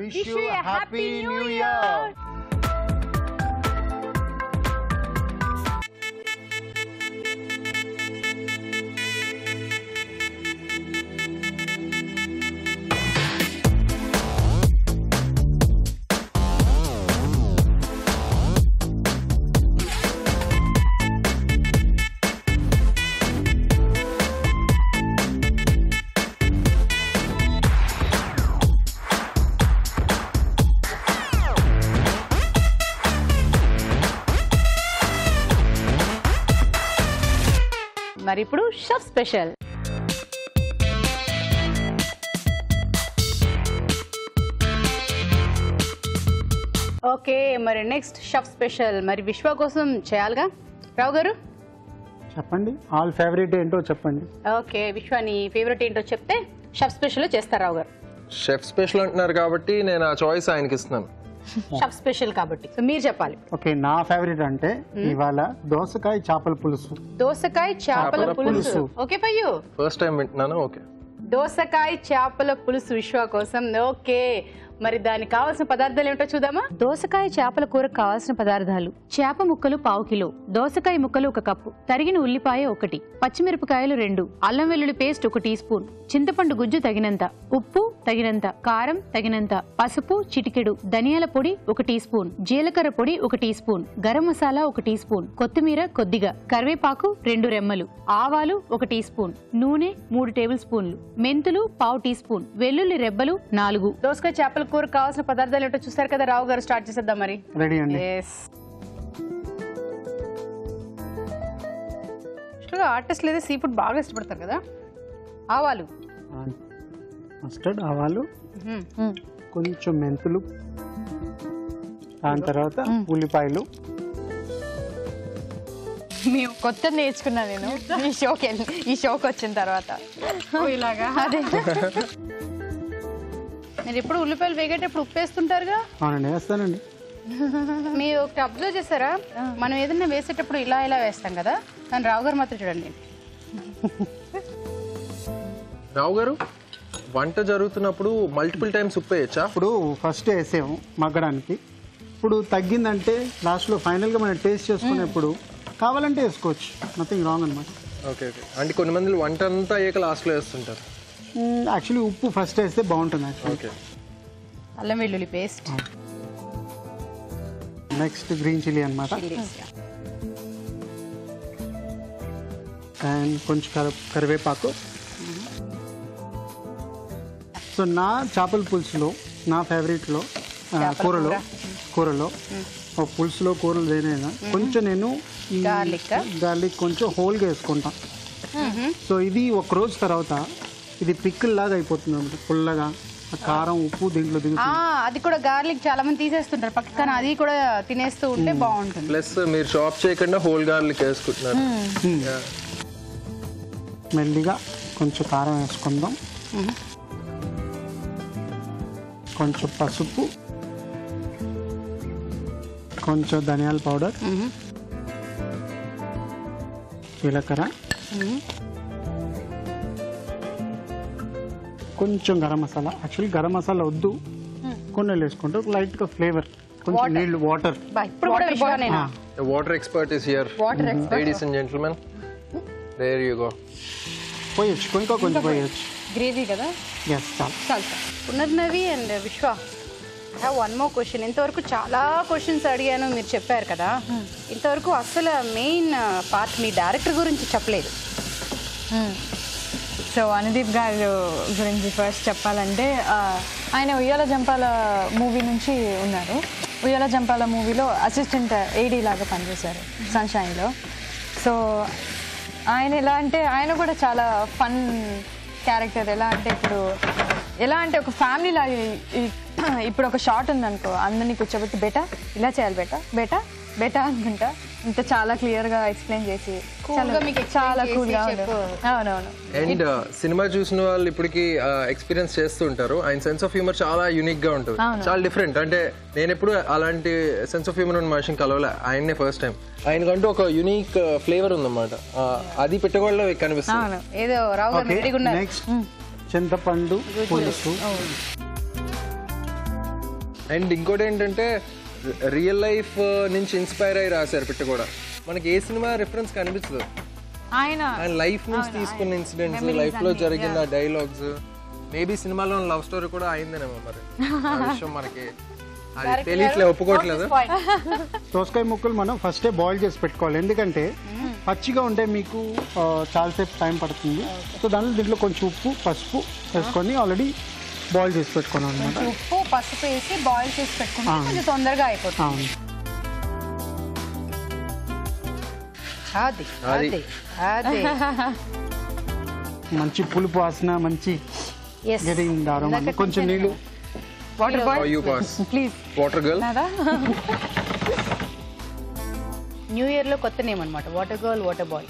Wish you a happy new year. మరి ఇప్పుడు chef special. Okay, మరి నెక్స్ట్ షెఫ్ స్పెషల్ మరి విశ్వ కోసం చేయాలిగా. రావు గారు చెప్పండి, ఆల్ ఫేవరెట్ ఏంటో చెప్పండి. ఓకే, విశ్వ నీ ఫేవరెట్ ఏంటో చెప్తే షెఫ్ స్పెషల్ చేస్తారు. రావు గారు షెఫ్ స్పెషల్ అంటున్నారు కాబట్టి నేను ఆ చాయిస్ ఆయనకి ఇస్తున్నాను. షెఫ్ స్పెషల్ కాబట్టి సో మీరు చెప్పాలి. ఓకే, నా ఫేవరెట్ అంటే ఇవాళ దోసకాయ చేపల పులుసు. దోసకాయ చేపల పులుసు. ఓకే పయ్యు, ఫస్ట్ టైం వింటున్నాను. ఓకే, దోసకాయ చేపల పులుసు విశ్వ కోసం. ఓకే, మరి దానికి కావాల్సిన పదార్థాలు ఏమిటో చూద్దామా. దోసకాయ చేపల కూరకు కావాల్సిన పదార్థాలు: చేప ముక్కలు 1/2 కిలో, దోసకాయ ముక్కలు 1 కప్పు, తరిగిన ఉల్లిపాయ 1, పచ్చిమిరపకాయలు 2, అల్లం వెల్లుల్లి పేస్ట్ 1 టీ స్పూన్, చింతపండు గుజ్జు తగినంత, ఉప్పు తగినంత, కారం తగినంత, పసుపు చిటికెడు, ధనియాల పొడి 1 టీ స్పూన్, జీలకర్ర పొడి 1 teaspoon, garam masala 1 teaspoon, కొత్తిమీర కొద్దిగా, కరివేపాకు 2 రెమ్మలు, ఆవాలు 1 టీ స్పూన్, నూనె 3 టేబుల్ స్పూన్లు, మెంతులు 1/2 టీ స్పూన్, వెల్లుల్లి రెబ్బలు 4. దోసకాయ చేపల కూర కావాల్సిన పదార్థాలు ఏంటో చూసారు కదా. రావు గారు స్టార్ట్ చేసేద్దాం మరి. రెడీ అండి. ఆర్టిస్ట్ లేదా సీ ఫుడ్ బాగా ఇష్టపడతారు కదా. ఆవాలు, మస్టర్డ్ ఆవాలు, కొంచెం మెంతులు, దాని తర్వాత ఉల్లిపాయలు. మేము కొత్త నేర్చుకున్నా నేను ఈ షోకి వచ్చిన తర్వాత. ఇలాగా అదే మీరు ఎప్పుడు ఉల్లిపాయలు వేగేటప్పుడు ఉప్పు వేస్తుంటారుగా. అవునండి, వేస్తానండి. మీరు ఒకటి అబ్జర్వ్ చేస్తారా, మనం ఏదైనా వేసేటప్పుడు ఇలా ఇలా వేస్తాం కదా, కానీ రావు గారు మాత్రం చూడండి. రావు గారు వంట జరుగుతున్నప్పుడు మల్టిపుల్ టైమ్స్ ఉప్పు వేయచ్చా? ఇప్పుడు ఫస్ట్ వేసాము మగ్గడానికి, ఇప్పుడు తగ్గిందంటే లాస్ట్లో ఫైనల్గా మనం టేస్ట్ చేసుకునేప్పుడు కావాలంటే వేసుకోవచ్చు, నథింగ్ రాంగ్ అనమాట. ఓకే ఓకే, అంటే కొన్ని మంది వంట అంతా అయ్యాక లాస్ట్లో వేస్తుంటారు. యాక్చువల్లీ ఉప్పు ఫస్ట్ వేస్తే బాగుంటుంది. ఓకే, అల్లం వెల్లుల్లి పేస్ట్, నెక్స్ట్ గ్రీన్ చిల్లీ అనమాట, అండ్ కొంచెం కరివేపాకు. సో నా చేపల పులుసులో, నా ఫేవరెట్లో కూరలో పులుసులో కూరలు ఏదైనా కొంచెం నేను గార్లిక్ కొంచెం హోల్గా వేసుకుంటాను. సో ఇది ఒక రోజు తర్వాత ఇది పిక్కల్ లాగా అయిపోతుంది అనమాట, పుల్లగా కారం ఉప్పు దీంట్లో అది కూడా గార్లిక్ చాలా మంది తీసేస్తుంటారు పక్కన, అది కూడా తినేస్తూ ఉంటే బాగుంటుంది. ప్లస్ మీరు చాప్ చేయకుండా హోల్ గార్లిక్ వేసుకుంటున్నారు. మెల్లిగా కొంచెం కారం వేసుకుందాం, కొంచెం పసుపు, కొంచెం ధనియాల పౌడర్, జీలకర్ర, కొంచెం గరం మసాలా. యాక్చువల్లీ గరం మసాలా వద్దు, కొన్ని వేసుకుంటే లైట్గా ఫ్లేవర్, కొంచెం నీళ్ళు, water. Water expert is here, ladies and gentlemen. There you go. పోయొచ్చు, కొంచెం పోయొచ్చు. గ్రేవీ కదా. ఎస్, చాలు. Punarnavi and Vishwa, one more question. ఇంతవరకు చాలా క్వశ్చన్స్ అడిగాను, మీరు చెప్పారు కదా, ఇంతవరకు అసలు మెయిన్ పార్ట్ మీ డైరెక్టర్ గురించి చెప్పలేదు. సో అనుదీప్ గారు గురించి ఫస్ట్ చెప్పాలంటే, ఆయన ఉయ్యాల జంపాల మూవీ నుంచి ఉన్నారు. ఉయ్యాల జంపాల మూవీలో అసిస్టెంట్ ఏడీ లాగా పనిచేశారు సన్షైన్లో. సో ఆయన ఎలా అంటే, ఆయన కూడా చాలా ఫన్ క్యారెక్టర్. ఎలా అంటే ఒక ఫ్యామిలీ లాగా. ఇప్పుడు ఒక షాట్ ఉందనుకో, అందరినీ కూర్చోబెట్టి బేటా ఇలా చేయాలి, బేటా అనుకుంటా, ఇంత చాలా క్లియర్ గా ఎక్స్ప్లెయిన్ చేసి చాలా కూల్ గా. అవునవును. అండ్ సినిమా చూసిన వాళ్ళు ఇప్పటికి ఎక్స్పీరియన్స్ చేస్తూ ఉంటారు. ఆయన సెన్స్ ఆఫ్ హ్యూమర్ చాలా యూనిక్ గా ఉంటుంది, చాలా డిఫరెంట్. అంటే నేను ఎప్పుడు అలాంటి సెన్స్ ఆఫ్ హ్యూమర్ ఉన్న మనిషిని కలవలే, ఆయన్నే ఫస్ట్ టైం. ఆయనకంటూ ఒక యూనిక్ ఫ్లేవర్ ఉందన్నమాట, అది పెట్టగొడలో కనిపిస్తుంది. ఏదో రావు నెక్స్ట్ చింతపండు పులుసు. అండ్ ఇంకోటి ఏంటంటే రియల్ లైఫ్ నుంచి ఇన్స్పైర్ అయ్యి రాశారు పిట్ట కూడా. మనకి ఏ సినిమా రిఫరెన్స్ కనిపించదు, ఆయన లైఫ్ నుంచి తీసుకున్న ఇన్సిడెంట్స్, లైఫ్ లో జరిగిన డైలాగ్స్, మేబీ సినిమాలో లవ్ స్టోరీ కూడా అయిందేమో మరి. ఆ విషయం మనకి అది తెలియట్లేదు, ఒప్పుకోవట్లేదు. దోసకాయ ముక్కలు మనం ఫస్టే బాయిల్ చేసి పెట్టుకోవాలి, ఎందుకంటే పచ్చిగా ఉంటే మీకు చాలాసేపు టైం పడుతుంది. సో దీంట్లో కొంచెం ఉప్పు పసుపు వేసుకొని ఆల్రెడీ బాయిల్ చేసి పెట్టుకున్నాం అనమాట. ఉప్పు పసుపు వేసి బాయిల్ చేసి పెట్టుకుంటే కొంచెం తొందరగా అయిపోతుంది. అది అది అది మంచి పులుపు వాసన, మంచి కొంచెం నీళ్ళు. Water boy please. Water girl new year లో కొత్త నేమ్ అనమాట, water girl water boy.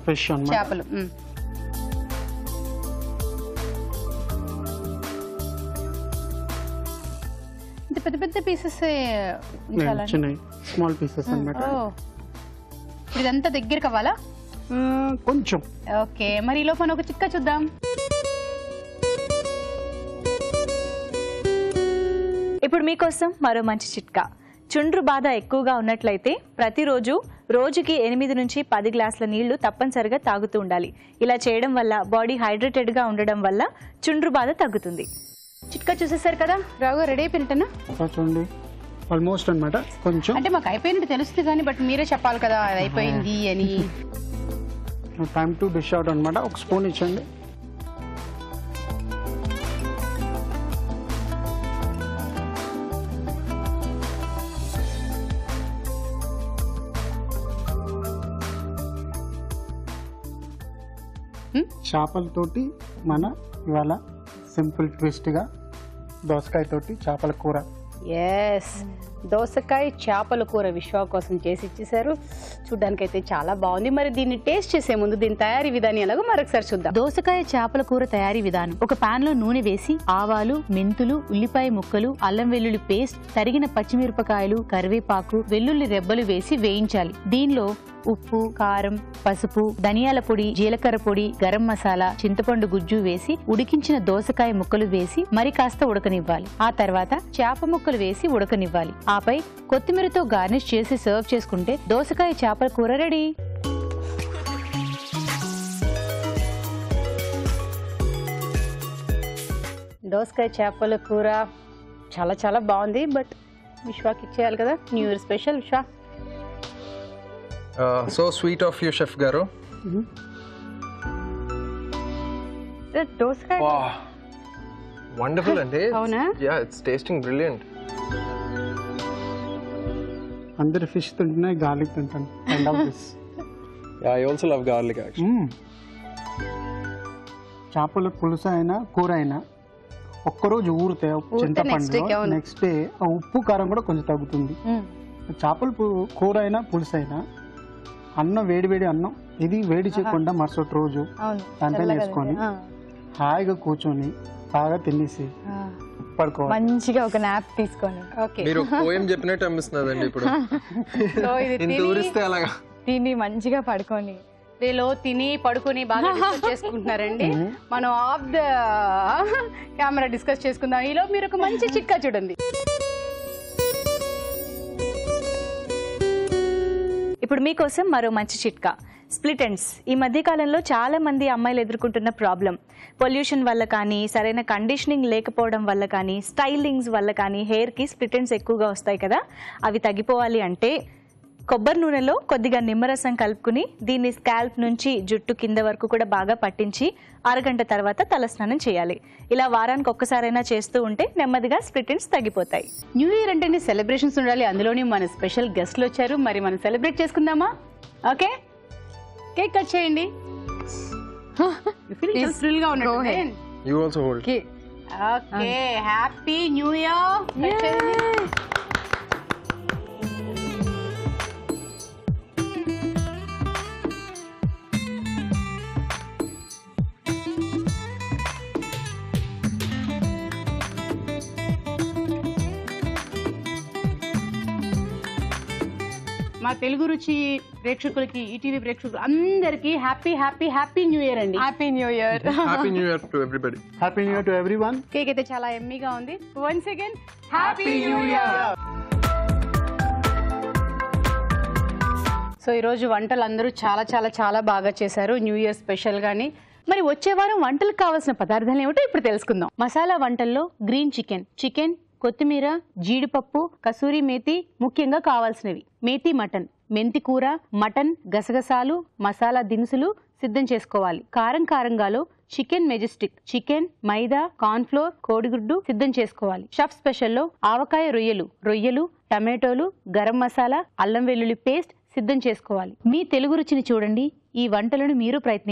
Fresh అన్నమాట చేపలు. ఇంత పెద్ద పెద్ద పీసెస్ చిన్న స్మాల్ పీసెస్ అన్నమాట. ఇదంతా దగ్గర కావాలా కొంచెం? ఓకే, మరి ఈ లోపల ఒక చిక్క చూద్దాం. ఇప్పుడు మీకోసం మరో మంచి చిట్కా. చుండ్రు బాధ ఎక్కువగా ఉన్నట్లయితే ప్రతిరోజు రోజుకి 8 నుంచి 10 గ్లాసుల నీళ్లు తప్పనిసరిగా తాగుతూ ఉండాలి. ఇలా చేయడం వల్ల బాడీ హైడ్రేటెడ్గా ఉండడం వల్ల చుండ్రు బాధ తగ్గుతుంది. చిట్కా చూసేసారు కదా, రావు రెడీ అయిపోయినట్టేనా? చూడండి ఆల్మోస్ట్ అన్నమాట. కొంచెం అంటే మాకు అయిపోయినట్టు తెలుస్తుంది కానీ బట్ మీరే చెప్పాలి కదా అది అయిపోయింది అని. టైం టు డిష్ అవుట్ అన్నమాట. ఒక స్పూన్ ఇచ్చండి. చేపలతోటి మన ఇవాళ సింపుల్ ట్విస్ట్గా దోసకాయతోటి చేపల కూర. ఎస్, దోసకాయ చేపల కూర విశ్వ కోసం చేసి ఇచ్చేసారు. చూడ్డానికైతే చాలా బాగుంది. మరి దీన్ని టేస్ట్ చేసే ముందు దీని తయారీ విధానం ఎలాగో మరొకసారి చూద్దాం. దోసకాయ చేపల కూర తయారీ విధానం: ఒక పాన్ లో నూనె వేసి ఆవాలు, మెంతులు, ఉల్లిపాయ ముక్కలు, అల్లం వెల్లుల్లి పేస్ట్, తరిగిన పచ్చిమిరపకాయలు, కరివేపాకు, వెల్లుల్లి రెబ్బలు వేసి వేయించాలి. దీనిలో ఉప్పు, కారం, పసుపు, ధనియాల పొడి, జీలకర్ర పొడి, గరం మసాలా, చింతపండు గుజ్జు వేసి ఉడికించిన దోసకాయ ముక్కలు వేసి మరి కాస్త ఉడకనివ్వాలి. ఆ తర్వాత చేప ముక్కలు వేసి ఉడకనివ్వాలి. ఆపై కొత్తిమీరతో గార్నిష్ చేసి సర్వ్ చేసుకుంటే దోసకాయ చేపల కూర రెడీ. దోసకాయ చేపల కూర చాలా చాలా బాగుంది. బట్ విశ్వాకి ఇచ్చేయాలి కదా, న్యూ ఇయర్ స్పెషల్. విశ్వ, so sweet of you chef గారు. దోసకాయ వండర్ఫుల్ అండి. అవునా? Yeah, it's tasting brilliant. అందరు ఫిష్ తింటున్నా గార్లిక్ తింటాను. I love this. Yeah, I also love garlic actually. చేపల పులుసు అయినా కూర అయినా ఒక్కరోజు ఊరితే చింతపండు, నెక్స్ట్ డే ఆ ఉప్పు కారం కూడా కొంచెం తగ్గుతుంది. చేపల కూర అయినా పులుసు అయినా అన్నం వేడి వేడి అన్నం ఇది వేడి చేయకుండా మరుసటి రోజు దాంట్లో వేసుకొని హాయిగా కూర్చొని బాగా తినేసి పడుకోవాలి. మంచిగా ఒక నాప్ తీసుకొని. మీరు పోయం చెప్పినట్టు అనిపిస్తున్నదండి ఇప్పుడు. ఇంత ఊరిస్తే అలాగా తిని మంచిగా పడుకొని లో తిని పడుకొని బాగా డిస్కస్ చేసుకుంటున్నారండి. మనం ఆఫ్ ద కెమెరా డిస్కస్ చేసుకుందాం. ఈలో మీరు ఒక మంచి చిట్కా చూడండి. ఇప్పుడు మీకోసం మరో మంచి చిట్కా. స్ప్లిట్ ఎండ్స్ ఈ మధ్య కాలంలో చాలా మంది అమ్మాయిలు ఎదుర్కొంటున్న ప్రాబ్లం. పొల్యూషన్ వల్ల కానీ, సరైన కండిషనింగ్ లేకపోవడం వల్ల కానీ, స్టైలింగ్స్ వల్ల కానీ హెయిర్కి స్ప్లిట్ ఎండ్స్ ఎక్కువగా వస్తాయి కదా. అవి తగ్గిపోవాలి అంటే కొబ్బరి నూనెలో కొద్దిగా నిమ్మరసం కలుపుకుని దీన్ని స్కాల్ప్ నుంచి జుట్టు కింద వరకు కూడా బాగా పట్టించి అరగంట తర్వాత తలస్నానం చేయాలి. ఇలా వారానికి ఒక్కసారైనా చేస్తూ ఉంటే నెమ్మదిగా స్ప్లిట్ ఎండ్స్ తగ్గిపోతాయి. న్యూ ఇయర్ అంటేనే సెలబ్రేషన్స్ ఉండాలి. అందులోని మన స్పెషల్ గెస్ట్లు వచ్చారు. మరి మనం సెలబ్రేట్ చేసుకుందామా? ఓకే, కేక్ కట్ చేయండి. థ్రిల్ గా ఉండండి. You also hold. Okay, happy new year. మా తెలుగు రుచి ప్రేక్షకులకి, ఈటీవీ ప్రేక్షకులు అందరికి happy happy happy new year అండి. Happy new year. Happy new year to everybody. Happy new year to everyone. కేక్ అయితే చాలా ఎమ్మీగా ఉంది. Once again happy new year. So ఈరోజు వంటలు అందరూ చాలా చాలా చాలా బాగా చేశారు, న్యూ ఇయర్ స్పెషల్ గాని. మరి వచ్చే వారం వంటలకు కావాల్సిన పదార్థాలు ఏమిటో ఇప్పుడు తెలుసుకుందాం. మసాలా వంటల్లో గ్రీన్ చికెన్, కొత్తిమీర, జీడిపప్పు, కసూరి మేతి ముఖ్యంగా కావాల్సినవి. మేతి మటన్, మెంతి కూర, మటన్, గసగసాలు, మసాలా దినుసులు సిద్ధం చేసుకోవాలి. కారంగాలో చికెన్ మెజెస్టిక్, చికెన్, మైదా, కార్న్ ఫ్లోర్, కోడిగుడ్డు సిద్ధం చేసుకోవాలి. షఫ్ స్పెషల్లో ఆవకాయ రొయ్యలు, టమాటోలు, గరం మసాలా, అల్లం వెల్లుల్లి పేస్ట్ సిద్ధం చేసుకోవాలి. మీ తెలుగు రుచిని చూడండి, ఈ వంటలను మీరు ప్రయత్నించండి.